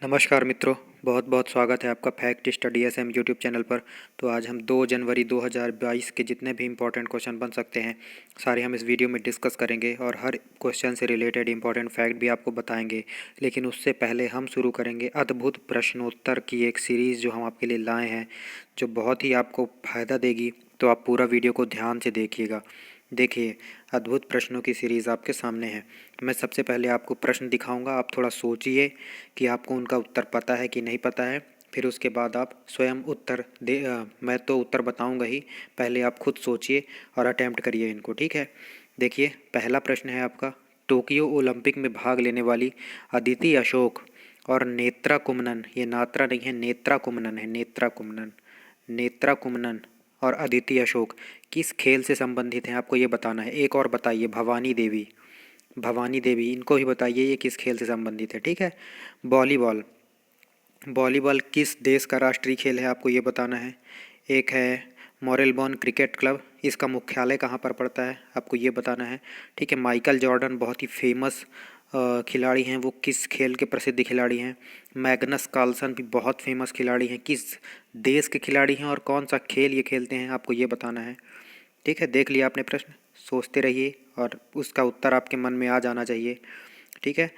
नमस्कार मित्रों, बहुत बहुत स्वागत है आपका fact study SM YouTube channel पर। तो आज हम 2 जनवरी 2022 के जितने भी इंपॉर्टेंट क्वेश्चन बन सकते हैं सारे हम इस वीडियो में डिस्कस करेंगे और हर क्वेश्चन से रिलेटेड इंपॉर्टेंट फैक्ट भी आपको बताएंगे। लेकिन उससे पहले हम शुरू करेंगे अद्भुत प्रश्नोत्तर की एक सीरीज़ जो हम आपके लिए लाए हैं, जो बहुत ही आपको फ़ायदा देगी। तो आप पूरा वीडियो को ध्यान से देखिएगा। देखिए, अद्भुत प्रश्नों की सीरीज़ आपके सामने है। मैं सबसे पहले आपको प्रश्न दिखाऊंगा, आप थोड़ा सोचिए कि आपको उनका उत्तर पता है कि नहीं पता है। फिर उसके बाद आप स्वयं उत्तर मैं तो उत्तर बताऊंगा ही, पहले आप खुद सोचिए और अटैम्प्ट करिए इनको, ठीक है। देखिए, पहला प्रश्न है आपका, टोक्यो ओलंपिक में भाग लेने वाली अदिति अशोक और नेत्रा कुमनन, ये नात्रा नहीं है, नेत्रा कुमनन है, नेत्रा कुमनन, नेत्रा कुमनन और अदिति अशोक किस खेल से संबंधित हैं, आपको ये बताना है। एक और बताइए, भवानी देवी, भवानी देवी, इनको ही बताइए ये किस खेल से संबंधित है, ठीक है। वॉलीबॉल, वॉलीबॉल किस देश का राष्ट्रीय खेल है, आपको ये बताना है। एक है मॉरेलबॉर्न क्रिकेट क्लब, इसका मुख्यालय कहाँ पर पड़ता है, आपको ये बताना है, ठीक है। माइकल जॉर्डन बहुत ही फेमस खिलाड़ी हैं, वो किस खेल के प्रसिद्ध खिलाड़ी हैं। मैग्नस कार्लसन भी बहुत फेमस खिलाड़ी हैं, किस देश के खिलाड़ी हैं और कौन सा खेल ये खेलते हैं, आपको ये बताना है, ठीक है। देख लिया आपने प्रश्न, सोचते रहिए और उसका उत्तर आपके मन में आ जाना चाहिए, ठीक है।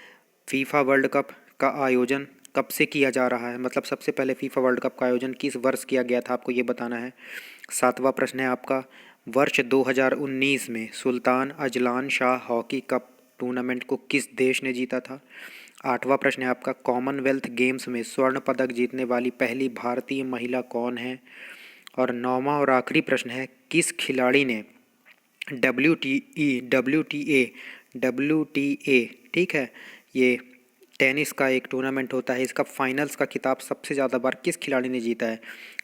फीफा वर्ल्ड कप का आयोजन कब से किया जा रहा है, मतलब सबसे पहले फीफा वर्ल्ड कप का आयोजन किस वर्ष किया गया था, आपको ये बताना है। सातवां प्रश्न है आपका, वर्ष 2019 में Sultan Azlan Shah hockey cup tournament को किस देश ने जीता था। आठवां प्रश्न है आपका, कॉमनवेल्थ गेम्स में स्वर्ण पदक जीतने वाली पहली भारतीय महिला कौन है। और नौवां और आखिरी प्रश्न है, किस खिलाड़ी ने डब्ल्यू टी ए, ठीक है, ये टेनिस का एक टूर्नामेंट होता है, इसका फाइनल्स का खिताब सबसे ज़्यादा बार किस खिलाड़ी ने जीता है।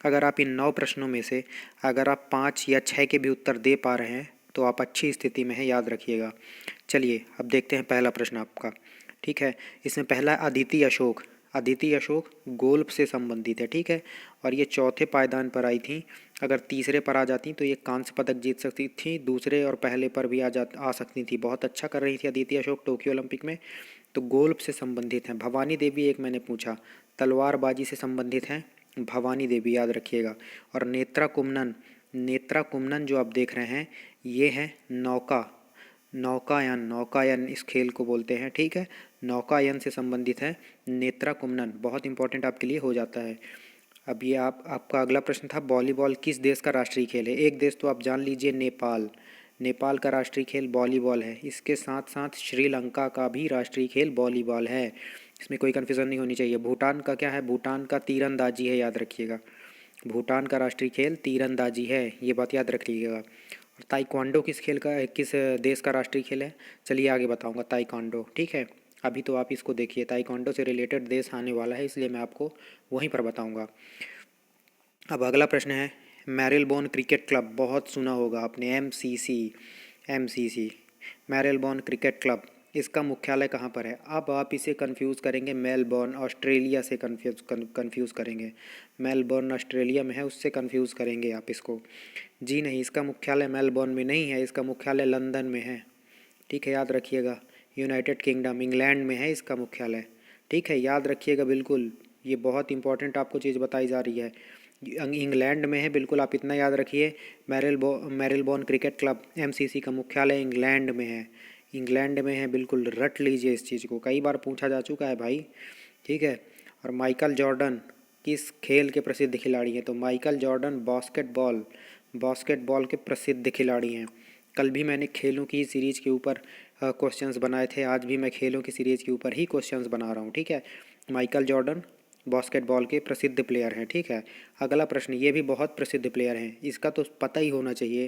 अगर आप इन 9 प्रश्नों में से अगर आप 5 या 6 के भी उत्तर दे पा रहे हैं तो आप अच्छी स्थिति में हैं, याद रखिएगा। चलिए अब देखते हैं पहला प्रश्न आपका, ठीक है। इसमें पहला अदिति अशोक, अदिति अशोक गोल्फ से संबंधित है, ठीक है। और ये चौथे पायदान पर आई थी, अगर तीसरे पर आ जाती तो ये कांस्य पदक जीत सकती थी, दूसरे और पहले पर भी आ सकती थी। बहुत अच्छा कर रही थी अदिति अशोक टोक्यो ओलंपिक में। तो गोल्फ से संबंधित हैं। भवानी देवी एक मैंने पूछा, तलवारबाजी से संबंधित हैं भवानी देवी, याद रखिएगा। और नेत्रा कुमनन, नेत्रा कुमनन जो आप देख रहे हैं ये है नौका, नौकायन, नौकायन इस खेल को बोलते हैं, ठीक है। नौकायन से संबंधित है नेत्रा कुमनन, बहुत इंपॉर्टेंट आपके लिए हो जाता है। अब ये आपका अगला प्रश्न था, वॉलीबॉल किस देश का राष्ट्रीय खेल है। एक देश तो आप जान लीजिए, नेपाल, नेपाल का राष्ट्रीय खेल वॉलीबॉल है। इसके साथ साथ श्रीलंका का भी राष्ट्रीय खेल वॉलीबॉल है, इसमें कोई कन्फ्यूज़न नहीं होनी चाहिए। भूटान का क्या है, भूटान का तीरंदाजी है, याद रखिएगा। भूटान का राष्ट्रीय खेल तीरंदाजी है, ये बात याद रखिएगा। और ताइक्वांडो किस खेल का, किस देश का राष्ट्रीय खेल है, चलिए आगे बताऊंगा। ताइक्वांडो, ठीक है। अभी तो आप इसको देखिए, ताइक्वांडो से रिलेटेड देश आने वाला है, इसलिए मैं आपको वहीं पर बताऊंगा। अब अगला प्रश्न है, मैरिलबोर्न क्रिकेट क्लब, बहुत सुना होगा आपने, एमसीसी, मैरिलबोर्न क्रिकेट क्लब, इसका मुख्यालय कहाँ पर है। अब आप इसे कंफ्यूज करेंगे मेलबोर्न ऑस्ट्रेलिया से, कंफ्यूज करेंगे। मेलबोर्न ऑस्ट्रेलिया में है, उससे कंफ्यूज करेंगे आप इसको। जी नहीं, इसका मुख्यालय मेलबोर्न में नहीं है, इसका मुख्यालय लंदन में है, ठीक है, याद रखिएगा। यूनाइटेड किंगडम, इंग्लैंड में है इसका मुख्यालय, ठीक है, याद रखिएगा बिल्कुल। ये बहुत इंपॉर्टेंट आपको चीज़ बताई जा रही है, इंग्लैंड में है, बिल्कुल आप इतना याद रखिए। मैरिलबोर्न क्रिकेट क्लब एमसीसी का मुख्यालय इंग्लैंड में है, इंग्लैंड में है, बिल्कुल रट लीजिए इस चीज़ को, कई बार पूछा जा चुका है भाई, ठीक है। और माइकल जॉर्डन किस खेल के प्रसिद्ध खिलाड़ी हैं, तो माइकल जॉर्डन बास्केटबॉल, बास्केटबॉल के प्रसिद्ध खिलाड़ी हैं। कल भी मैंने खेलों की सीरीज़ के ऊपर क्वेश्चंस बनाए थे, आज भी मैं खेलों की सीरीज़ के ऊपर ही क्वेश्चंस बना रहा हूँ, ठीक है। माइकल जॉर्डन बास्केटबॉल के प्रसिद्ध प्लेयर हैं, ठीक है। अगला प्रश्न, ये भी बहुत प्रसिद्ध प्लेयर हैं, इसका तो पता ही होना चाहिए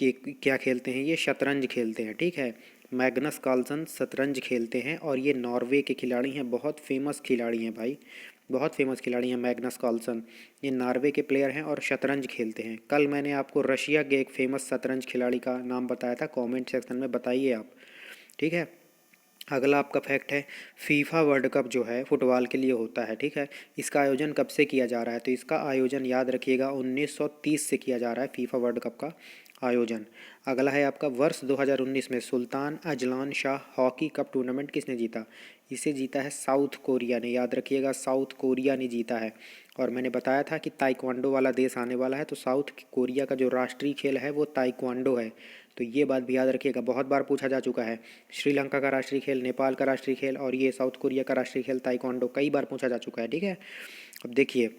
कि क्या खेलते हैं, ये शतरंज खेलते हैं, ठीक है। मैग्नस कार्लसन शतरंज खेलते हैं और ये नॉर्वे के खिलाड़ी हैं, बहुत फेमस खिलाड़ी हैं भाई, बहुत फेमस खिलाड़ी हैं मैग्नस कार्लसन, ये नॉर्वे के प्लेयर हैं और शतरंज खेलते हैं। कल मैंने आपको रशिया के एक फेमस शतरंज खिलाड़ी का नाम बताया था, कमेंट सेक्शन में बताइए आप, ठीक है। अगला आपका फैक्ट है, फीफा वर्ल्ड कप जो है फुटबॉल के लिए होता है, ठीक है। इसका आयोजन कब से किया जा रहा है, तो इसका आयोजन याद रखिएगा 1930 से किया जा रहा है, फीफा वर्ल्ड कप का आयोजन। अगला है आपका वर्ष 2019 में Sultan Azlan Shah hockey cup tournament किसने जीता? इसे जीता है साउथ कोरिया ने, याद रखिएगा साउथ कोरिया ने जीता है। और मैंने बताया था कि ताइक्वांडो वाला देश आने वाला है, तो साउथ कोरिया का जो राष्ट्रीय खेल है वो ताइक्वांडो है, तो ये बात भी याद रखिएगा, बहुत बार पूछा जा चुका है। श्रीलंका का राष्ट्रीय खेल, नेपाल का राष्ट्रीय खेल और ये साउथ कोरिया का राष्ट्रीय खेल ताइक्वांडो कई बार पूछा जा चुका है, ठीक है। अब देखिए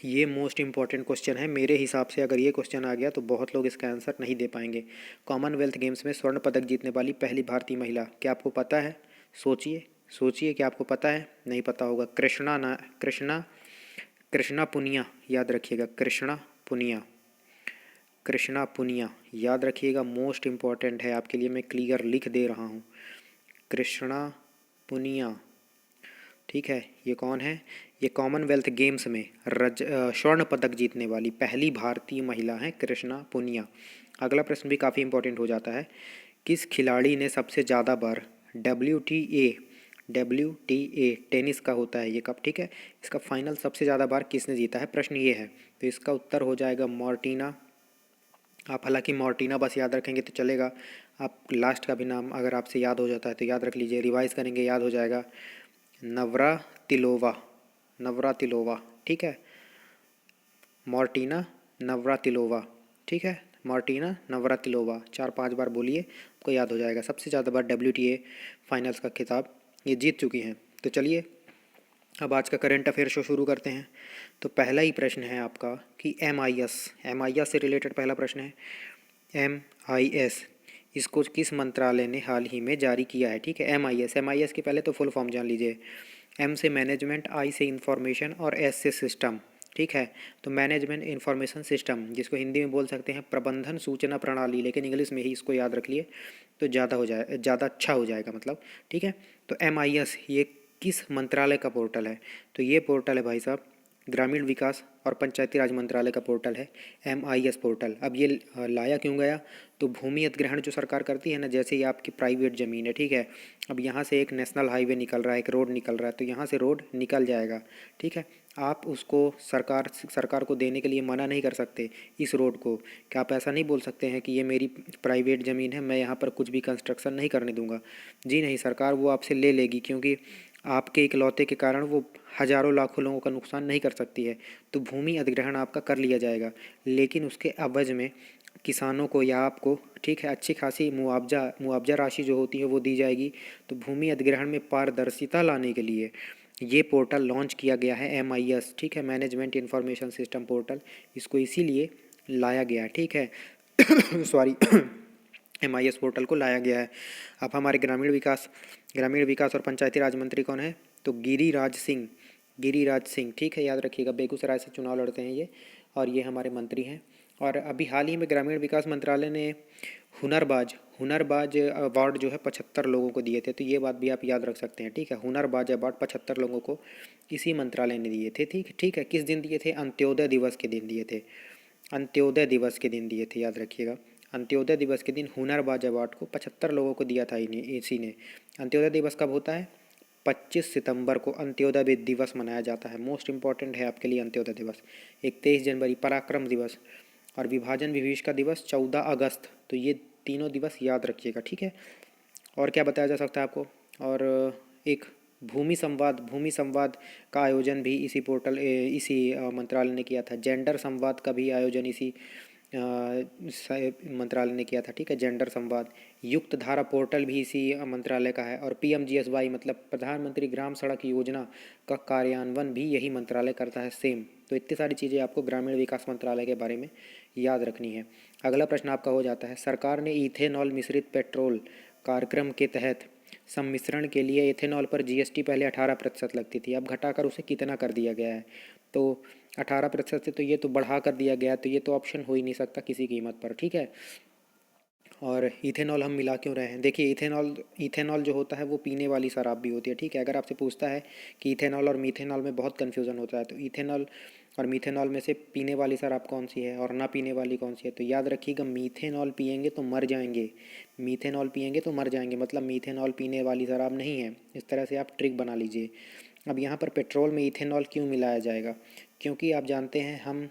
ये मोस्ट इंपॉर्टेंट क्वेश्चन है मेरे हिसाब से, अगर ये क्वेश्चन आ गया तो बहुत लोग इसका आंसर नहीं दे पाएंगे। कॉमनवेल्थ गेम्स में स्वर्ण पदक जीतने वाली पहली भारतीय महिला, क्या आपको पता है? सोचिए सोचिए, क्या आपको पता है? नहीं पता होगा। कृष्णा पुनिया, याद रखिएगा कृष्णा पुनिया, कृष्णा पुनिया याद रखिएगा, मोस्ट इम्पॉर्टेंट है आपके लिए, मैं क्लियर लिख दे रहा हूँ, कृष्णा पुनिया, ठीक है। ये कौन है? ये कॉमनवेल्थ गेम्स में स्वर्ण पदक जीतने वाली पहली भारतीय महिला हैं कृष्णा पुनिया। अगला प्रश्न भी काफ़ी इंपॉर्टेंट हो जाता है, किस खिलाड़ी ने सबसे ज़्यादा बार WTA टेनिस का होता है ये कप, ठीक है, इसका फाइनल सबसे ज़्यादा बार किसने जीता है, प्रश्न ये है। तो इसका उत्तर हो जाएगा मार्टिना। आप हालांकि मार्टिना बस याद रखेंगे तो चलेगा, आप लास्ट का भी नाम अगर आपसे याद हो जाता है तो याद रख लीजिए, रिवाइज करेंगे याद हो जाएगा, नवरातिलोवा, नवरातिलोवा, ठीक है, मार्टिना नवरातिलोवा, ठीक है, मार्टिना नवरातिलोवा, 4-5 बार बोलिए, आपको याद हो जाएगा। सबसे ज़्यादा बार WTA फाइनल्स का खिताब ये जीत चुकी हैं। तो चलिए अब आज का करंट अफेयर शो शुरू करते हैं। तो पहला ही प्रश्न है आपका कि MIS से रिलेटेड पहला प्रश्न है, MIS इसको किस मंत्रालय ने हाल ही में जारी किया है, ठीक है। MIS की पहले तो फुल फॉर्म जान लीजिए, M से मैनेजमेंट, I से इंफॉर्मेशन और S से सिस्टम, ठीक है। तो मैनेजमेंट इंफॉर्मेशन सिस्टम, जिसको हिंदी में बोल सकते हैं प्रबंधन सूचना प्रणाली, लेकिन इंग्लिश में ही इसको याद रख लिए तो ज़्यादा अच्छा हो जाएगा मतलब, ठीक है। तो MIS ये किस मंत्रालय का पोर्टल है? तो ये पोर्टल है भाई साहब ग्रामीण विकास और पंचायती राज मंत्रालय का पोर्टल है MIS पोर्टल। अब ये लाया क्यों गया? तो भूमि अधिग्रहण जो सरकार करती है ना, जैसे ये आपकी प्राइवेट ज़मीन है, ठीक है, अब यहाँ से एक नेशनल हाईवे निकल रहा है, एक रोड निकल रहा है, तो यहाँ से रोड निकल जाएगा, ठीक है, आप उसको सरकार को देने के लिए मना नहीं कर सकते इस रोड को, कि आप ऐसा नहीं बोल सकते हैं कि ये मेरी प्राइवेट ज़मीन है, मैं यहाँ पर कुछ भी कंस्ट्रक्शन नहीं करने दूंगा। जी नहीं, सरकार वो आपसे ले लेगी, क्योंकि आपके इकलौते के कारण वो हज़ारों लाखों लोगों का नुकसान नहीं कर सकती है। तो भूमि अधिग्रहण आपका कर लिया जाएगा, लेकिन उसके एवज में किसानों को या आपको, ठीक है, अच्छी खासी मुआवजा राशि जो होती है वो दी जाएगी। तो भूमि अधिग्रहण में पारदर्शिता लाने के लिए ये पोर्टल लॉन्च किया गया है MIS, ठीक है, मैनेजमेंट इंफॉर्मेशन सिस्टम पोर्टल, इसको इसीलिए लाया गया, ठीक है सॉरी MIS पोर्टल को लाया गया है। अब हमारे ग्रामीण विकास और पंचायती राज मंत्री कौन है? तो गिरिराज सिंह, ठीक है, याद रखिएगा, बेगूसराय से चुनाव लड़ते हैं ये, और ये हमारे मंत्री हैं। और अभी हाल ही में ग्रामीण विकास मंत्रालय ने हुनरबाज अवार्ड जो है 75 लोगों को दिए थे, तो ये बात भी आप याद रख सकते हैं, ठीक है। हुनरबाज अवार्ड 75 लोगों को इसी मंत्रालय ने दिए थे, ठीक है। किस दिन दिए थे? अंत्योदय दिवस के दिन दिए थे, अंत्योदय दिवस के दिन दिए थे, याद रखिएगा। अंत्योदय दिवस के दिन हुनरबाज अवार्ड को 75 लोगों को दिया था इसी ने। अंत्योदय दिवस कब होता है? 25 सितंबर को अंत्योदय दिवस मनाया जाता है। मोस्ट इम्पॉर्टेंट है आपके लिए अंत्योदय दिवस। एक 23 जनवरी पराक्रम दिवस, और विभाजन विभीषिका दिवस 14 अगस्त। तो ये तीनों दिवस याद रखिएगा, ठीक है। और क्या बताया जा सकता है आपको? और एक भूमि संवाद का आयोजन भी इसी मंत्रालय ने किया था। जेंडर संवाद का भी आयोजन इसी मंत्रालय ने किया था, ठीक है, जेंडर संवाद। युक्त धारा पोर्टल भी इसी मंत्रालय का है। और PMGSY मतलब प्रधानमंत्री ग्राम सड़क योजना का कार्यान्वयन भी यही मंत्रालय करता है, सेम। तो इतनी सारी चीज़ें आपको ग्रामीण विकास मंत्रालय के बारे में याद रखनी है। अगला प्रश्न आपका हो जाता है, सरकार ने इथेनॉल मिश्रित पेट्रोल कार्यक्रम के तहत सम्मिश्रण के लिए इथेनॉल पर GST पहले 18% लगती थी, अब घटाकर उसे कितना कर दिया गया है? तो 18% से तो ये तो बढ़ा कर दिया गया, तो ये तो ऑप्शन हो ही नहीं सकता किसी कीमत पर, ठीक है। और इथेनॉल हम मिला क्यों रहे हैं? देखिए इथेनॉल जो होता है वो पीने वाली शराब भी होती है, ठीक है। अगर आपसे पूछता है कि इथेनॉल और मीथेनॉल में बहुत कन्फ्यूज़न होता है, तो इथेनॉल और मीथेनॉल में से पीने वाली शराब कौन सी है और ना पीने वाली कौन सी है? तो याद रखिएगा, मीथेनॉल पिएंगे तो मर जाएंगे, मीथेनॉल पिएंगे तो मर जाएंगे, मतलब मीथेनॉल पीने वाली शराब नहीं है। इस तरह से आप ट्रिक बना लीजिए। अब यहाँ पर पेट्रोल में इथेनॉल क्यों मिलाया जाएगा? क्योंकि आप जानते हैं हम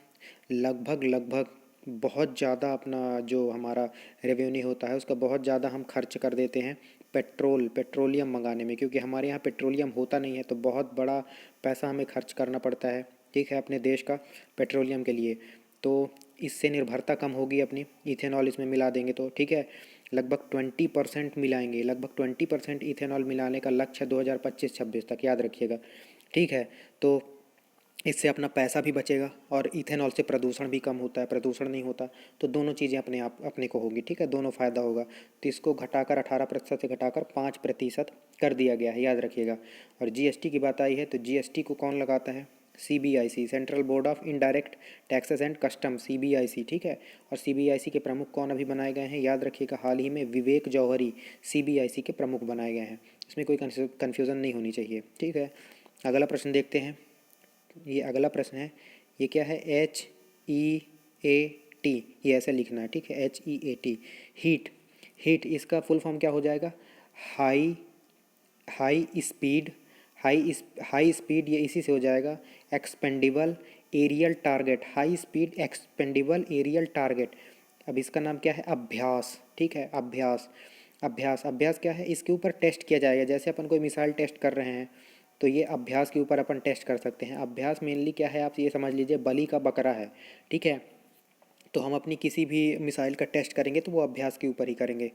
लगभग बहुत ज़्यादा अपना जो हमारा रेवेन्यू होता है उसका बहुत ज़्यादा हम खर्च कर देते हैं पेट्रोलियम मंगाने में, क्योंकि हमारे यहाँ पेट्रोलियम होता नहीं है, तो बहुत बड़ा पैसा हमें खर्च करना पड़ता है, ठीक है, अपने देश का पेट्रोलियम के लिए। तो इससे निर्भरता कम होगी अपनी, इथेनॉल इसमें मिला देंगे तो, ठीक है, लगभग 20% मिलाएंगे, लगभग 20% इथेनॉल मिलाने का लक्ष्य 2025-26 तक, याद रखिएगा, ठीक है। तो इससे अपना पैसा भी बचेगा और इथेनॉल से प्रदूषण भी कम होता है, प्रदूषण नहीं होता, तो दोनों चीज़ें अपने आप अपने को होगी, ठीक है, दोनों फ़ायदा होगा। तो इसको घटाकर 18% से घटाकर 5% कर दिया गया है, याद रखिएगा। और जीएसटी की बात आई है तो जीएसटी को कौन लगाता है? CBIC, central board of indirect taxes and custom, CBIC, ठीक है। और सीबीआईसी के प्रमुख कौन अभी बनाए गए हैं? याद रखिएगा, हाल ही में विवेक जौहरी सीबीआईसी के प्रमुख बनाए गए हैं। इसमें कोई कन्फ्यूज़न नहीं होनी चाहिए, ठीक है। अगला प्रश्न देखते हैं। ये अगला प्रश्न है, ये क्या है? HEAT, ये ऐसे लिखना है, ठीक है, HEAT, हीट। हीट इसका फुल फॉर्म क्या हो जाएगा? High high speed high speed, ये इसी से हो जाएगा, expendable aerial target, high speed expendable aerial target. अब इसका नाम क्या है? अभ्यास, ठीक है, अभ्यास। अभ्यास क्या है? इसके ऊपर टेस्ट किया जाएगा, जैसे अपन कोई मिसाइल टेस्ट कर रहे हैं तो ये अभ्यास के ऊपर अपन टेस्ट कर सकते हैं। अभ्यास मेनली क्या है, आप ये समझ लीजिए, बलि का बकरा है, ठीक है। तो हम अपनी किसी भी मिसाइल का टेस्ट करेंगे तो वो अभ्यास के ऊपर ही करेंगे।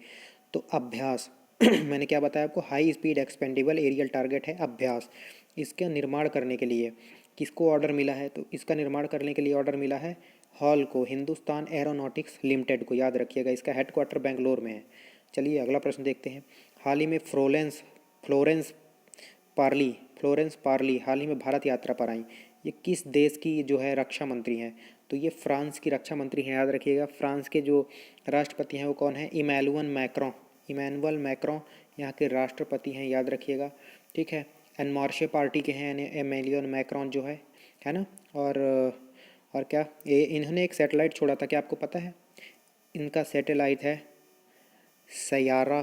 तो अभ्यास मैंने क्या बताया आपको? High speed expendable aerial target है अभ्यास। इसका निर्माण करने के लिए किसको ऑर्डर मिला है? तो इसका निर्माण करने के लिए ऑर्डर मिला है हॉल को, हिंदुस्तान एरोनॉटिक्स लिमिटेड को, याद रखिएगा। इसका हेडक्वार्टर बेंगलोर में है। चलिए अगला प्रश्न देखते हैं। हाल ही में फ्लोरेंस फ्लोरेंस पार्ली हाल ही में भारत यात्रा पर आई। ये किस देश की जो है रक्षा मंत्री हैं? तो ये फ्रांस की रक्षा मंत्री हैं, याद रखिएगा। फ्रांस के जो राष्ट्रपति हैं वो कौन है? इमैनुअल मैक्रों यहाँ के राष्ट्रपति हैं, याद रखिएगा, ठीक है। एनमार्शे पार्टी के हैं एमेलियन मैक्रोन जो है ना। और क्या ये इन्होंने एक सैटेलाइट छोड़ा था, क्या आपको पता है? इनका सैटेलाइट है सयारा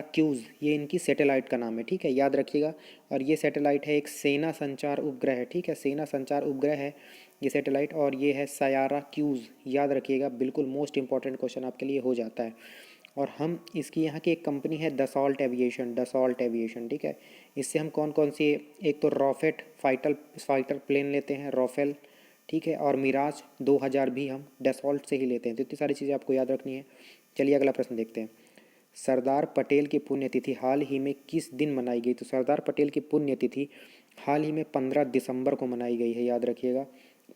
क्यूज़, ये इनकी सैटेलाइट का नाम है, ठीक है, याद रखिएगा। और ये सैटेलाइट है एक सेना संचार उपग्रह है, ठीक है, सेना संचार उपग्रह है ये सैटेलाइट, और ये है सयारा क्यूज़, याद रखिएगा। बिल्कुल मोस्ट इंपॉर्टेंट क्वेश्चन आपके लिए हो जाता है। और हम इसकी यहाँ की एक कंपनी है दसॉल्ट एविएशन, ठीक है। इससे हम कौन कौन सी, एक तो रॉकेट फाइटर प्लेन लेते हैं, राफेल, ठीक है, और मिराज 2000 भी हम डसॉल्ट से ही लेते हैं। तो इतनी सारी चीज़ें आपको याद रखनी है। चलिए अगला प्रश्न देखते हैं। सरदार पटेल की पुण्यतिथि हाल ही में किस दिन मनाई गई? तो सरदार पटेल की पुण्यतिथि हाल ही में 15 दिसंबर को मनाई गई है, याद रखिएगा,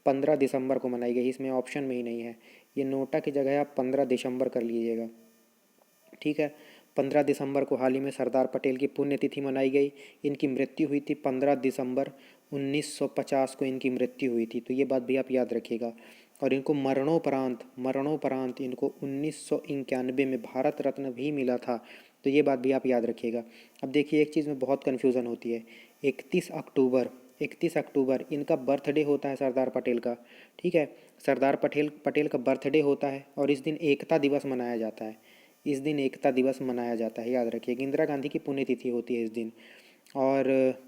15 दिसंबर को मनाई गई। इसमें ऑप्शन में ही नहीं है, ये नोटा की जगह आप 15 दिसंबर कर लीजिएगा, ठीक है। 15 दिसंबर को हाल ही में सरदार पटेल की पुण्यतिथि मनाई गई। इनकी मृत्यु हुई थी 15 दिसंबर 1950 को इनकी मृत्यु हुई थी, तो ये बात भी आप याद रखिएगा। और इनको मरणोपरांत इनको 1991 में भारत रत्न भी मिला था, तो ये बात भी आप याद रखिएगा। अब देखिए एक चीज़ में बहुत कन्फ्यूज़न होती है। 31 अक्टूबर इनका बर्थडे होता है सरदार पटेल का, ठीक है। सरदार पटेल का बर्थडे होता है और इस दिन एकता दिवस मनाया जाता है। याद रखिए। इंदिरा गांधी की पुण्यतिथि होती है इस दिन। और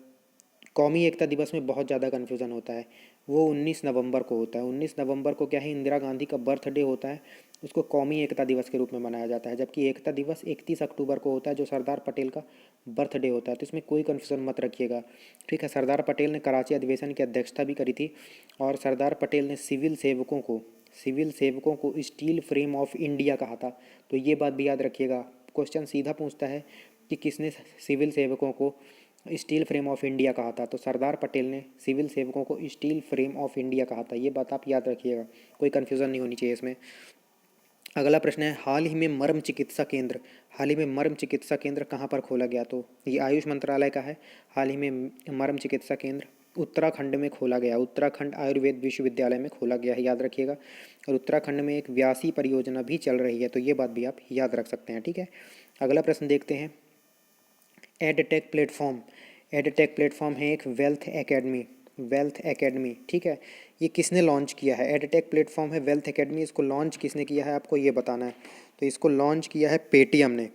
कौमी एकता दिवस में बहुत ज़्यादा कन्फ्यूज़न होता है, वो 19 नवंबर को होता है। 19 नवंबर को क्या है, इंदिरा गांधी का बर्थडे होता है, उसको कौमी एकता दिवस के रूप में मनाया जाता है। जबकि एकता दिवस 31 अक्टूबर को होता है, जो सरदार पटेल का बर्थडे होता है। तो इसमें कोई कन्फ्यूज़न मत रखिएगा, ठीक है। सरदार पटेल ने कराची अधिवेशन की अध्यक्षता भी करी थी। और सरदार पटेल ने सिविल सेवकों को स्टील फ्रेम ऑफ इंडिया कहा था, तो ये बात भी याद रखिएगा। क्वेश्चन सीधा पूछता है कि किसने सिविल सेवकों को स्टील फ्रेम ऑफ इंडिया कहा था, तो सरदार पटेल ने सिविल सेवकों को स्टील फ्रेम ऑफ इंडिया कहा था। ये बात आप याद रखिएगा, कोई कन्फ्यूज़न नहीं होनी चाहिए इसमें। अगला प्रश्न है, हाल ही में मर्म चिकित्सा केंद्र कहाँ पर खोला गया? तो ये आयुष मंत्रालय का है। हाल ही में मर्म चिकित्सा केंद्र उत्तराखंड में खोला गया, उत्तराखंड आयुर्वेद विश्वविद्यालय में खोला गया है, याद रखिएगा। और उत्तराखंड में एक व्यासी परियोजना भी चल रही है, तो ये बात भी आप याद रख सकते हैं, ठीक है। अगला प्रश्न देखते हैं। एडटेक प्लेटफॉर्म है एक वेल्थ एकेडमी, ठीक है। ये किसने लॉन्च किया है? एडटेक प्लेटफॉर्म है वेल्थ एकेडमी, इसको लॉन्च किसने किया है आपको ये बताना है। तो इसको लॉन्च किया है पेटीएम ने।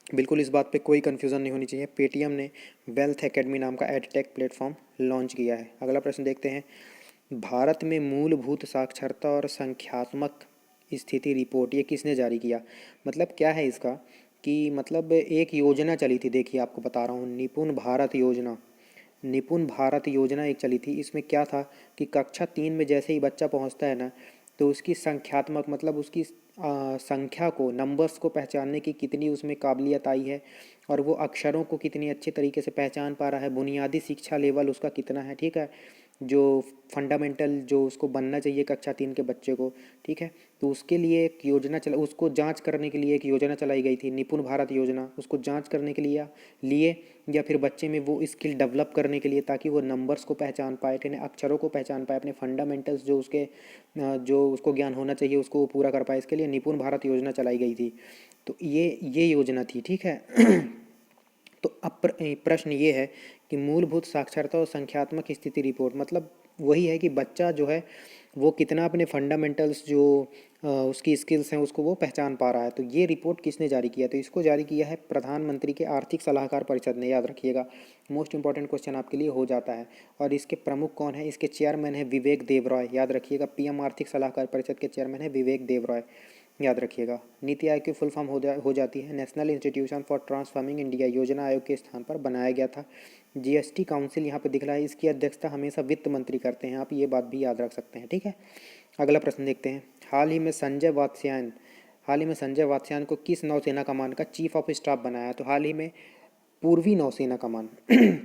बिल्कुल इस बात पे कोई कन्फ्यूज़न नहीं होनी चाहिए, पेटीएम ने वेल्थ एकेडमी नाम का एडटेक प्लेटफॉर्म लॉन्च किया है। अगला प्रश्न देखते हैं। भारत में मूलभूत साक्षरता और संख्यात्मक स्थिति रिपोर्ट ये किसने जारी किया? मतलब क्या है इसका कि मतलब एक योजना चली थी, देखिए आपको बता रहा हूँ, निपुण भारत योजना। निपुण भारत योजना एक चली थी। इसमें क्या था कि कक्षा 3 में जैसे ही बच्चा पहुंचता है ना, तो उसकी संख्यात्मक मतलब उसकी संख्या को, नंबर्स को पहचानने की कितनी उसमें काबिलियत आई है, और वो अक्षरों को कितनी अच्छे तरीके से पहचान पा रहा है, बुनियादी शिक्षा लेवल उसका कितना है, ठीक है, जो फंडामेंटल जो उसको बनना चाहिए कक्षा 3 के बच्चे को, ठीक है। तो उसके लिए एक योजना चला, उसको जांच करने के लिए एक योजना चलाई गई थी, निपुण भारत योजना। उसको जांच करने के लिए या फिर बच्चे में वो स्किल डेवलप करने के लिए, ताकि वो नंबर्स को पहचान पाए, ठीक है, अक्षरों को पहचान पाए, अपने फंडामेंटल्स जो उसके जो उसको ज्ञान होना चाहिए उसको वो पूरा कर पाए। इसके लिए निपुण भारत योजना चलाई गई थी। तो ये योजना थी, ठीक है। तो अब प्रश्न ये है कि मूलभूत साक्षरता और संख्यात्मक स्थिति रिपोर्ट मतलब वही है कि बच्चा जो है वो कितना अपने फंडामेंटल्स जो उसकी स्किल्स हैं उसको वो पहचान पा रहा है। तो ये रिपोर्ट किसने जारी किया? तो इसको जारी किया है प्रधानमंत्री के आर्थिक सलाहकार परिषद ने, याद रखिएगा। मोस्ट इंपॉर्टेंट क्वेश्चन आपके लिए हो जाता है। और इसके प्रमुख कौन है? इसके चेयरमैन है विवेक देवरॉय, याद रखिएगा। पीएम आर्थिक सलाहकार परिषद के चेयरमैन है विवेक देवरॉय, याद रखिएगा। नीति आयोग की फुल फॉर्म हो जाती है national institution for transforming India, योजना आयोग के स्थान पर बनाया गया था। जीएसटी काउंसिल यहाँ पे दिख रहा है, इसकी अध्यक्षता हमेशा वित्त मंत्री करते हैं, आप ये बात भी याद रख सकते हैं, ठीक है। अगला प्रश्न देखते हैं। हाल ही में संजय वात्स्यायन को किस नौसेना कमान का चीफ ऑफ स्टाफ बनाया? तो हाल ही में पूर्वी नौसेना कमान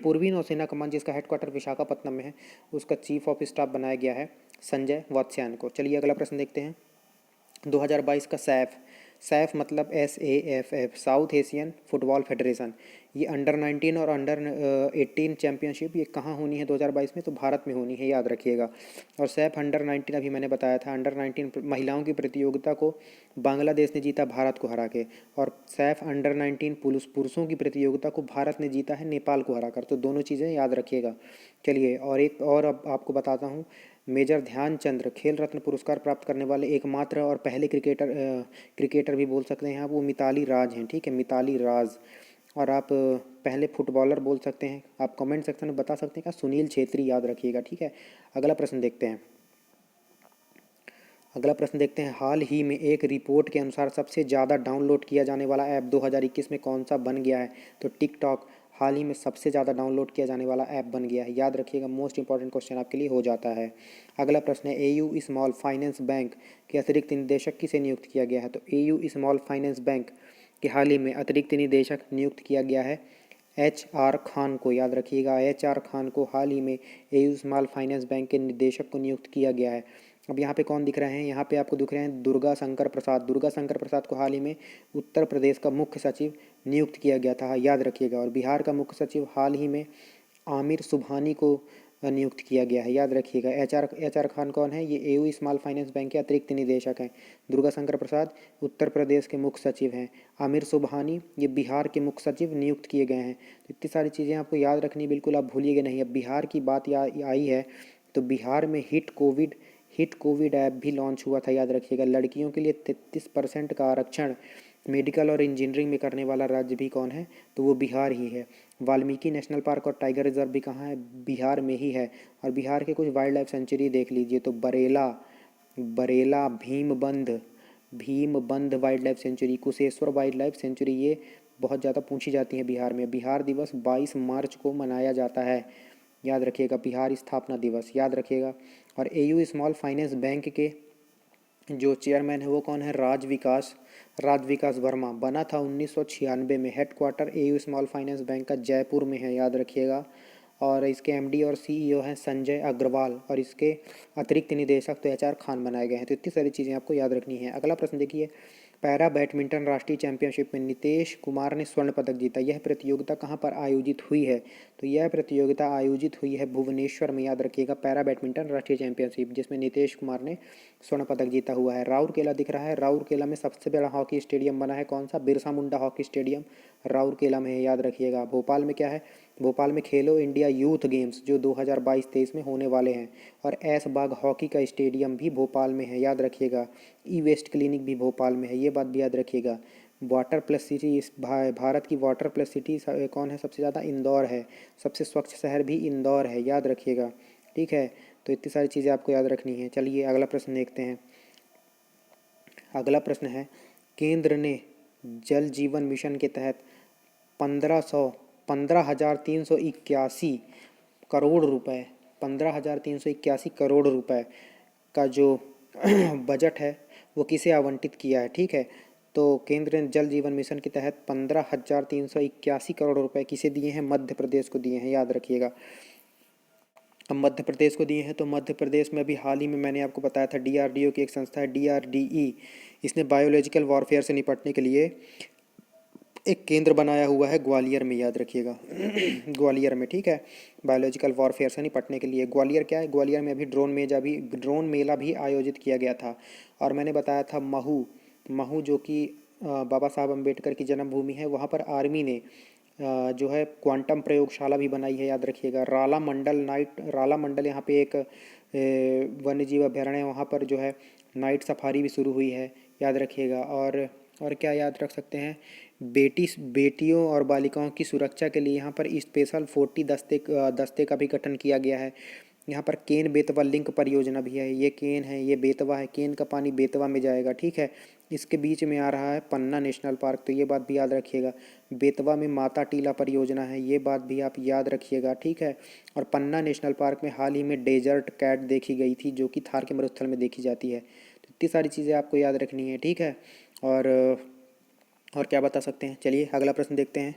पूर्वी नौसेना कमान जिसका हेडक्वार्टर विशाखापत्तनम में है, उसका चीफ ऑफ स्टाफ बनाया गया है संजय वात्स्यायन को। चलिए अगला प्रश्न देखते हैं। 2022 का सैफ मतलब SAFF, south Asian football federation, ये अंडर 19 और अंडर 18 चैम्पियनशिप ये कहाँ होनी है 2022 में? तो भारत में होनी है, याद रखिएगा। और सैफ अंडर 19 अभी मैंने बताया था, अंडर 19 महिलाओं की प्रतियोगिता को बांग्लादेश ने जीता भारत को हरा के, और सैफ अंडर 19 पुरुषों की प्रतियोगिता को भारत ने जीता है नेपाल को हरा कर। तो दोनों चीज़ें याद रखिएगा। चलिए और एक और अब आपको बताता हूँ। मेजर ध्यानचंद्र खेल रत्न पुरस्कार प्राप्त करने वाले एकमात्र और पहले क्रिकेटर भी बोल सकते हैं आप, वो मिताली राज हैं, ठीक है, मिताली राज। और आप पहले फुटबॉलर बोल सकते हैं, आप कमेंट सेक्शन में बता सकते हैं क्या? सुनील छेत्री, याद रखिएगा, ठीक है। अगला प्रश्न देखते हैं। हाल ही में एक रिपोर्ट के अनुसार सबसे ज़्यादा डाउनलोड किया जाने वाला ऐप 2021 में कौन सा बन गया है? तो टिकटॉक हाल ही में सबसे ज़्यादा डाउनलोड किया जाने वाला ऐप बन गया है, याद रखिएगा। मोस्ट इंपॉर्टेंट क्वेश्चन आपके लिए हो जाता है। अगला प्रश्न है, AU स्मॉल फाइनेंस बैंक के अतिरिक्त निदेशक किसे नियुक्त किया गया है? तो AU स्मॉल फाइनेंस बैंक के हाल ही में अतिरिक्त निदेशक नियुक्त किया गया है HR खान को, याद रखिएगा। HR खान को हाल ही में AU स्मॉल फाइनेंस बैंक के निदेशक को नियुक्त किया गया है। अब यहाँ पे कौन दिख रहे हैं? यहाँ पे आपको दिख रहे हैं दुर्गा शंकर प्रसाद। दुर्गा शंकर प्रसाद को हाल ही में उत्तर प्रदेश का मुख्य सचिव नियुक्त किया गया था, याद रखिएगा। और बिहार का मुख्य सचिव हाल ही में आमिर सुबहानी को नियुक्त किया गया है, याद रखिएगा। HR खान कौन है? ये AU स्मॉल फाइनेंस बैंक के अतिरिक्त निदेशक हैं। दुर्गा शंकर प्रसाद उत्तर प्रदेश के मुख्य सचिव हैं। आमिर सुबहानी ये बिहार के मुख्य सचिव नियुक्त किए गए हैं। तो इतनी सारी चीज़ें आपको याद रखनी, बिल्कुल आप भूलिएगा नहीं। अब बिहार की बात आई है तो बिहार में हिट कोविड ऐप भी लॉन्च हुआ था, याद रखिएगा। लड़कियों के लिए 33% का आरक्षण मेडिकल और इंजीनियरिंग में करने वाला राज्य भी कौन है? तो वो बिहार ही है। वाल्मीकि नेशनल पार्क और टाइगर रिजर्व भी कहाँ है? बिहार में ही है। और बिहार के कुछ वाइल्ड लाइफ सेंचुरी देख लीजिए तो Barela Bhimbandh wildlife sanctuary, Kusheshwar wildlife sanctuary, ये बहुत ज़्यादा पूछी जाती हैं बिहार में। बिहार दिवस 22 मार्च को मनाया जाता है, याद रखिएगा। बिहार स्थापना दिवस, याद रखिएगा। और AU स्मॉल फाइनेंस बैंक के जो चेयरमैन है वो कौन है? राज विकास वर्मा। बना था 1996 में। Headquarter AU small finance bank का जयपुर में है, याद रखिएगा। और इसके MD और CEO हैं संजय अग्रवाल, और इसके अतिरिक्त निदेशक तो HR खान बनाए गए हैं। तो इतनी सारी चीज़ें आपको याद रखनी है। अगला प्रश्न देखिए। पैरा बैडमिंटन राष्ट्रीय चैंपियनशिप में नीतेश कुमार ने स्वर्ण पदक जीता। यह प्रतियोगिता कहाँ पर आयोजित हुई है? तो यह प्रतियोगिता आयोजित हुई है भुवनेश्वर में, याद रखिएगा। पैरा बैडमिंटन राष्ट्रीय चैंपियनशिप जिसमें नीतेश कुमार ने स्वर्ण पदक जीता हुआ है। राउरकेला दिख रहा है। राउरकेला में सबसे बड़ा हॉकी स्टेडियम बना है, कौन सा? बिरसा मुंडा हॉकी स्टेडियम राउरकेला में है, याद रखिएगा। भोपाल में क्या है? भोपाल में खेलो इंडिया यूथ गेम्स जो 2022-23 में होने वाले हैं। और ऐशबाग हॉकी का स्टेडियम भी भोपाल में है, याद रखिएगा। वेस्ट क्लिनिक भी भोपाल में है, ये बात भी याद रखिएगा। वाटर प्लस सिटी, भारत की वाटर प्लस सिटी कौन है सबसे ज़्यादा? इंदौर है। सबसे स्वच्छ शहर भी इंदौर है, याद रखिएगा, ठीक है। तो इतनी सारी चीज़ें आपको याद रखनी है। चलिए अगला प्रश्न देखते हैं। अगला प्रश्न है, केंद्र ने जल जीवन मिशन के तहत 15,381 करोड़ रुपए 15,381 करोड़ रुपए का जो बजट है वो किसे आवंटित किया है। ठीक है, तो केंद्र ने जल जीवन मिशन के तहत 15,381 करोड़ रुपए किसे दिए हैं? मध्य प्रदेश को दिए हैं, याद रखिएगा। अब मध्य प्रदेश को दिए हैं तो मध्य प्रदेश में अभी हाल ही में मैंने आपको बताया था DRDO की एक संस्था है DRDE, इसने बायोलॉजिकल वॉरफेयर से निपटने के लिए एक केंद्र बनाया हुआ है ग्वालियर में, याद रखिएगा। ग्वालियर में, ठीक है, बायोलॉजिकल वॉरफेयर से निपटने के लिए। ग्वालियर क्या है, ग्वालियर में अभी ड्रोन मेला भी आयोजित किया गया था। और मैंने बताया था महू जो कि बाबा साहब अम्बेडकर की जन्मभूमि है, वहाँ पर आर्मी ने जो है क्वांटम प्रयोगशाला भी बनाई है, याद रखिएगा। राला मंडल यहाँ पे एक वन्य जीव अभ्यारण्य है, वहाँ पर जो है नाइट सफारी भी शुरू हुई है, याद रखिएगा। और क्या याद रख सकते हैं, बेटियों और बालिकाओं की सुरक्षा के लिए यहाँ पर स्पेशल 40 दस्ते का भी गठन किया गया है। यहाँ पर केन बेतवा लिंक परियोजना भी है। ये केन है, ये बेतवा है, केन का पानी बेतवा में जाएगा, ठीक है। इसके बीच में आ रहा है पन्ना नेशनल पार्क, तो ये बात भी याद रखिएगा। बेतवा में माता टीला परियोजना है, ये बात भी आप याद रखिएगा, ठीक है। और पन्ना नेशनल पार्क में हाल ही में डेजर्ट कैट देखी गई थी, जो कि थार के मरुस्थल में देखी जाती है। तो इतनी सारी चीज़ें आपको याद रखनी है, ठीक है। और क्या बता सकते हैं, चलिए अगला प्रश्न देखते हैं।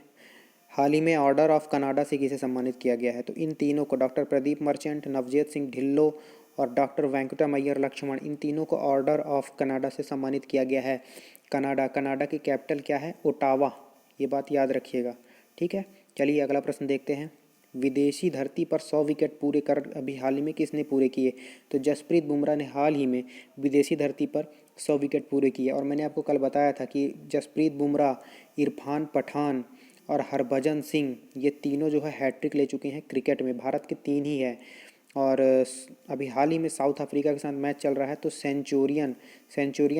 हाल ही में ऑर्डर ऑफ कनाडा से किसे सम्मानित किया गया है? तो इन तीनों को, डॉक्टर प्रदीप मर्चेंट, नवजोत सिंह ढिल्लो और डॉक्टर वेंकटम अय्यर लक्ष्मण, इन तीनों को ऑर्डर ऑफ कनाडा से सम्मानित किया गया है। कनाडा की कैपिटल क्या है? ओटावा, ये बात याद रखिएगा, ठीक है। चलिए अगला प्रश्न देखते हैं। विदेशी धरती पर 100 विकेट पूरे कर अभी हाल ही में किसने पूरे किए? तो जसप्रीत बुमराह ने हाल ही में विदेशी धरती पर 100 विकेट पूरे किए। और मैंने आपको कल बताया था कि जसप्रीत बुमराह, इरफान पठान और हरभजन सिंह, ये तीनों जो है हैट्रिक ले चुके हैं क्रिकेट में। भारत के 3 ही है। और अभी हाल ही में साउथ अफ्रीका के साथ मैच चल रहा है, तो सेंचुरियन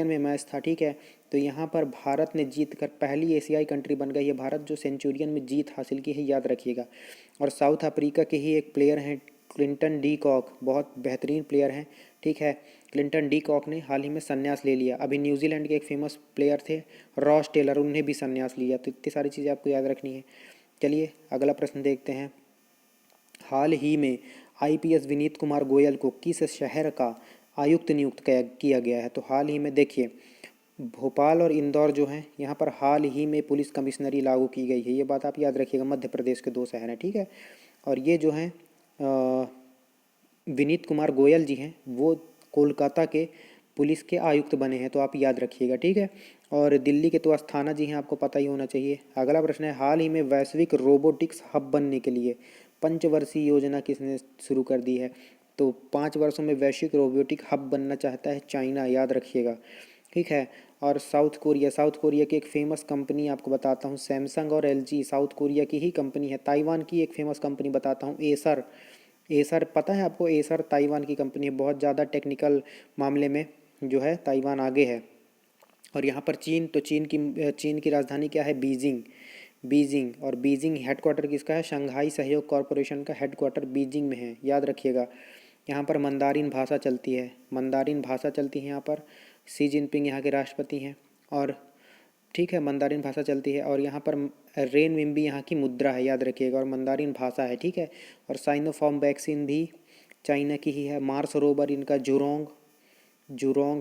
में मैच था, ठीक है। तो यहाँ पर भारत ने जीत कर पहली एशियाई कंट्री बन गई है भारत, जो सेंचुरियन में जीत हासिल की है, याद रखिएगा। और साउथ अफ्रीका के ही एक प्लेयर हैं क्लिंटन डी कॉक, बहुत बेहतरीन प्लेयर हैं, ठीक है। क्लिंटन डी कॉक ने हाल ही में संन्यास ले लिया। अभी न्यूजीलैंड के एक फेमस प्लेयर थे रॉस टेलर, उन्हें भी संन्यास लिया। तो इतनी सारी चीज़ें आपको याद रखनी है। चलिए अगला प्रश्न देखते हैं। हाल ही में IPS विनीत कुमार गोयल को किस शहर का आयुक्त नियुक्त किया गया है? तो हाल ही में देखिए, भोपाल और इंदौर जो हैं, यहाँ पर हाल ही में पुलिस कमिश्नरी लागू की गई है, ये बात आप याद रखिएगा। मध्य प्रदेश के 2 शहर हैं, ठीक है। और ये जो हैं विनीत कुमार गोयल जी हैं, वो कोलकाता के पुलिस के आयुक्त बने हैं, तो आप याद रखिएगा, ठीक है। और दिल्ली के तो अस्थाना जी हैं, आपको पता ही होना चाहिए। अगला प्रश्न है, हाल ही में वैश्विक रोबोटिक्स हब बनने के लिए पंचवर्षीय योजना किसने शुरू कर दी है? तो 5 वर्षों में वैश्विक रोबोटिक हब बनना चाहता है चाइना, याद रखिएगा, ठीक है। और साउथ कोरिया की एक फेमस कंपनी आपको बताता हूँ, सैमसंग और LG साउथ कोरिया की ही कंपनी है। ताइवान की एक फेमस कंपनी बताता हूँ, एसर पता है आपको? एसर ताइवान की कंपनी है, बहुत ज़्यादा टेक्निकल मामले में जो है ताइवान आगे है। और यहाँ पर चीन की राजधानी क्या है? बीजिंग। और बीजिंग हेडक्वार्टर किसका है? शंघाई सहयोग कॉरपोरेशन का हेडक्वार्टर बीजिंग में है, याद रखिएगा। यहाँ पर मंदारिन भाषा चलती है, यहाँ पर। शी जिनपिंग यहाँ के राष्ट्रपति हैं, और ठीक है, मंदारिन भाषा चलती है। और यहाँ पर रेनमिनबी यहाँ की मुद्रा है, याद रखिएगा। और मंदारिन भाषा है, ठीक है। और साइनोफार्म वैक्सीन भी चाइना की ही है। मार्स रोवर इनका जुरोंग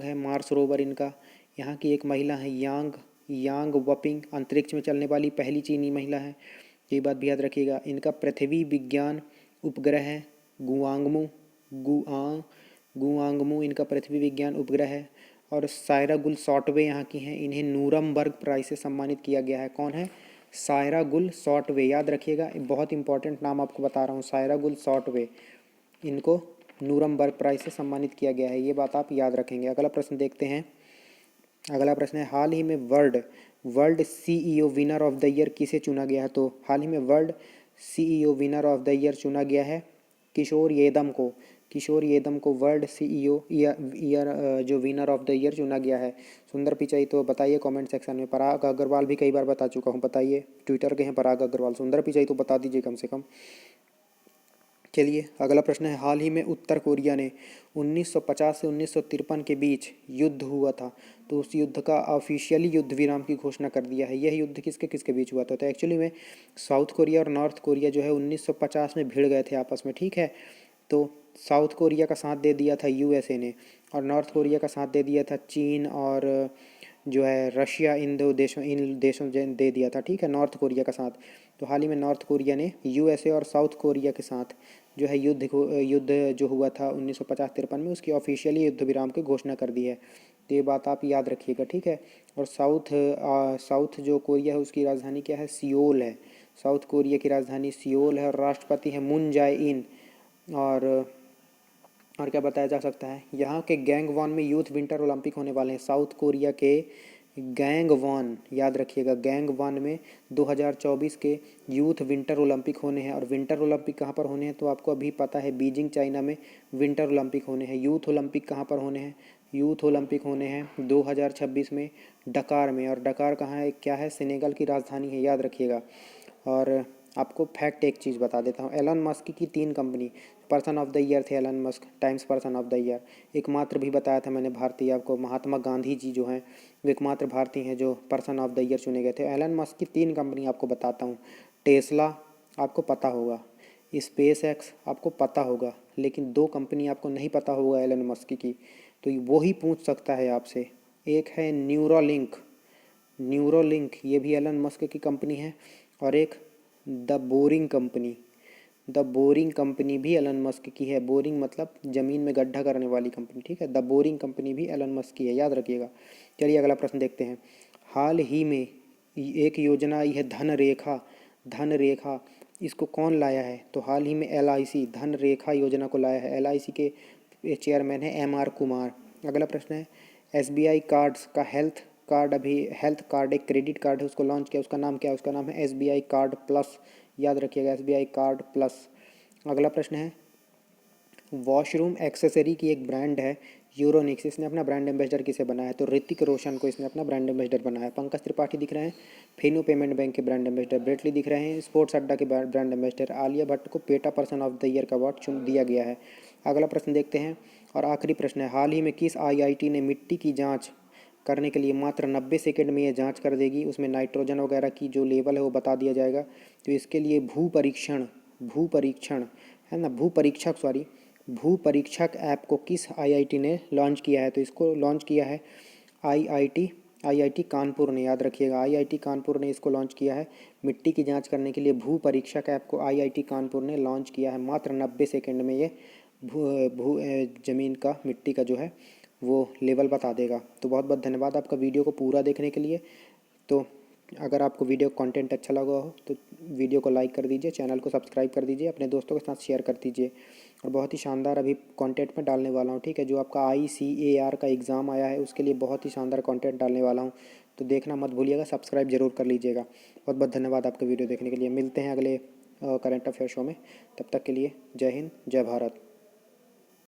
है, मार्स रोवर इनका। यहाँ की एक महिला है यांग वपिंग, अंतरिक्ष में चलने वाली पहली चीनी महिला है, ये बात भी याद रखिएगा। इनका पृथ्वी विज्ञान उपग्रह है गुआंगमू इनका पृथ्वी विज्ञान उपग्रह है। और सायरा गुल सॉटवे यहाँ की हैं, इन्हें नूरमबर्ग प्राइज से सम्मानित किया गया है। कौन है? सायरा गुल सॉटवे, याद रखिएगा, बहुत इंपॉर्टेंट नाम आपको बता रहा हूँ, सायरा गुल सॉटवे, इनको नूरमबर्ग प्राइज से सम्मानित किया गया है, ये बात आप याद रखेंगे। अगला प्रश्न देखते हैं। अगला प्रश्न है, हाल ही में world CEO winner of the year किसे चुना गया है? तो हाल ही में world CEO winner of the year चुना गया है किशोर येदम को वर्ल्ड CEO ईयर जो विनर ऑफ द ईयर चुना गया है। सुंदर पिचाई तो बताइए कमेंट सेक्शन में। पराग अग्रवाल भी कई बार बता चुका हूँ, बताइए, ट्विटर के हैं पराग अग्रवाल। सुंदर पिचाई तो बता दीजिए कम से कम। चलिए अगला प्रश्न है, हाल ही में उत्तर कोरिया ने 1950 से 1953 के बीच युद्ध हुआ था, तो उस युद्ध का ऑफिशियली युद्ध विराम की घोषणा कर दिया है। यह युद्ध किसके किसके बीच हुआ था? तो एक्चुअली में साउथ कोरिया और नॉर्थ कोरिया जो है 1950 में भिड़ गए थे आपस में, ठीक है। तो साउथ कोरिया का साथ दे दिया था यूएसए ने, और नॉर्थ कोरिया का साथ दे दिया था चीन और जो है रशिया। इन देशों दे दिया था, ठीक है, नॉर्थ कोरिया का साथ। तो हाल ही में नॉर्थ कोरिया ने यूएसए और साउथ कोरिया के साथ जो है युद्ध जो हुआ था 1950-53 में, उसकी ऑफिशियली युद्ध विराम की घोषणा कर दी है। तो ये बात आप याद रखिएगा, ठीक है। और साउथ जो कोरिया है उसकी राजधानी क्या है? सियोल है। साउथ कोरिया की राजधानी सियोल है और राष्ट्रपति है मून जाए इन। और क्या बताया जा सकता है, यहाँ के गैंगवॉन में यूथ विंटर ओलंपिक होने वाले हैं। साउथ कोरिया के गैंगवॉन, याद रखिएगा, गैंगवॉन में 2024 के यूथ विंटर ओलंपिक होने हैं। और विंटर ओलंपिक कहाँ पर होने हैं? तो आपको अभी पता है, बीजिंग चाइना में विंटर ओलंपिक होने हैं। यूथ ओलंपिक कहाँ पर होने हैं? यूथ ओलंपिक होने हैं 2026 में डकार में। और डकार कहाँ है? क्या है? सेनेगल की राजधानी है, याद रखिएगा। और आपको फैक्ट एक चीज़ बता देता हूँ, एलन मस्क की 3 company person of the year थे। Elon Musk Time's person of the year. एकमात्र भी बताया था मैंने भारतीय, आपको महात्मा गांधी जी जो हैं वो एकमात्र भारतीय हैं जो पर्सन ऑफ द ईयर चुने गए थे। एलन मस्क की 3 कंपनी आपको बताता हूँ। टेस्ला आपको पता होगा, स्पेस एक्स आपको पता होगा, लेकिन 2 कंपनी आपको नहीं पता होगा एलन मस्क की, तो वो ही पूछ सकता है आपसे। एक है न्यूरोलिंक, ये भी एलन मस्क की कंपनी है। और एक द बोरिंग कंपनी भी एलन मस्क की है। बोरिंग मतलब ज़मीन में गड्ढा करने वाली कंपनी, ठीक है। द बोरिंग कंपनी भी एलन मस्क की है, याद रखिएगा। चलिए अगला प्रश्न देखते हैं। हाल ही में एक योजना आई है धन रेखा, इसको कौन लाया है? तो हाल ही में LIC धन रेखा योजना को लाया है। LIC के चेयरमैन है MR कुमार। अगला प्रश्न है, SBI कार्ड्स का हेल्थ कार्ड एक क्रेडिट कार्ड है, उसको लॉन्च किया, उसका नाम क्या है? उसका नाम है SBI कार्ड प्लस, याद रखिएगा, SBI कार्ड प्लस। अगला प्रश्न है, वॉशरूम एक्सेसरी की एक ब्रांड है यूरोनिक्स, इसने अपना ब्रांड एम्बेसडर किसे बनाया है? तो ऋतिक रोशन को इसने अपना ब्रांड एम्बेसडर बनाया। पंकज त्रिपाठी दिख रहे हैं फिनो पेमेंट बैंक के ब्रांड एम्बेसडर। ब्रेटली दिख रहे हैं स्पोर्ट्स अड्डा के ब्रांड एम्बेसडर। आलिया भट्ट को PETA person of the year का अवार्ड चुन दिया गया है। अगला प्रश्न देखते हैं और आखिरी प्रश्न है, हाल ही में किस IIT ने मिट्टी की जाँच करने के लिए मात्र 90 सेकंड में ये जांच कर देगी, उसमें नाइट्रोजन वगैरह की जो लेवल है वो बता दिया जाएगा। तो इसके लिए भू परीक्षक ऐप को किस IIT ने लॉन्च किया है? तो इसको लॉन्च किया है IIT कानपुर ने, याद रखिएगा, IIT कानपुर ने इसको लॉन्च किया है। मिट्टी की जांच करने के लिए भू परीक्षक ऐप को IIT कानपुर ने लॉन्च किया है। मात्र 90 सेकंड में ये ज़मीन का, मिट्टी का जो है वो लेवल बता देगा। तो बहुत बहुत धन्यवाद आपका वीडियो को पूरा देखने के लिए। तो अगर आपको वीडियो कंटेंट अच्छा लगा हो तो वीडियो को लाइक कर दीजिए, चैनल को सब्सक्राइब कर दीजिए, अपने दोस्तों के साथ शेयर कर दीजिए। और बहुत ही शानदार अभी कंटेंट में डालने वाला हूँ, ठीक है। जो आपका ICAR का एग्ज़ाम आया है उसके लिए बहुत ही शानदार कंटेंट डालने वाला हूँ, तो देखना मत भूलिएगा, सब्सक्राइब जरूर कर लीजिएगा। बहुत बहुत धन्यवाद आपका वीडियो देखने के लिए। मिलते हैं अगले करंट अफेयर शो में, तब तक के लिए जय हिंद, जय भारत।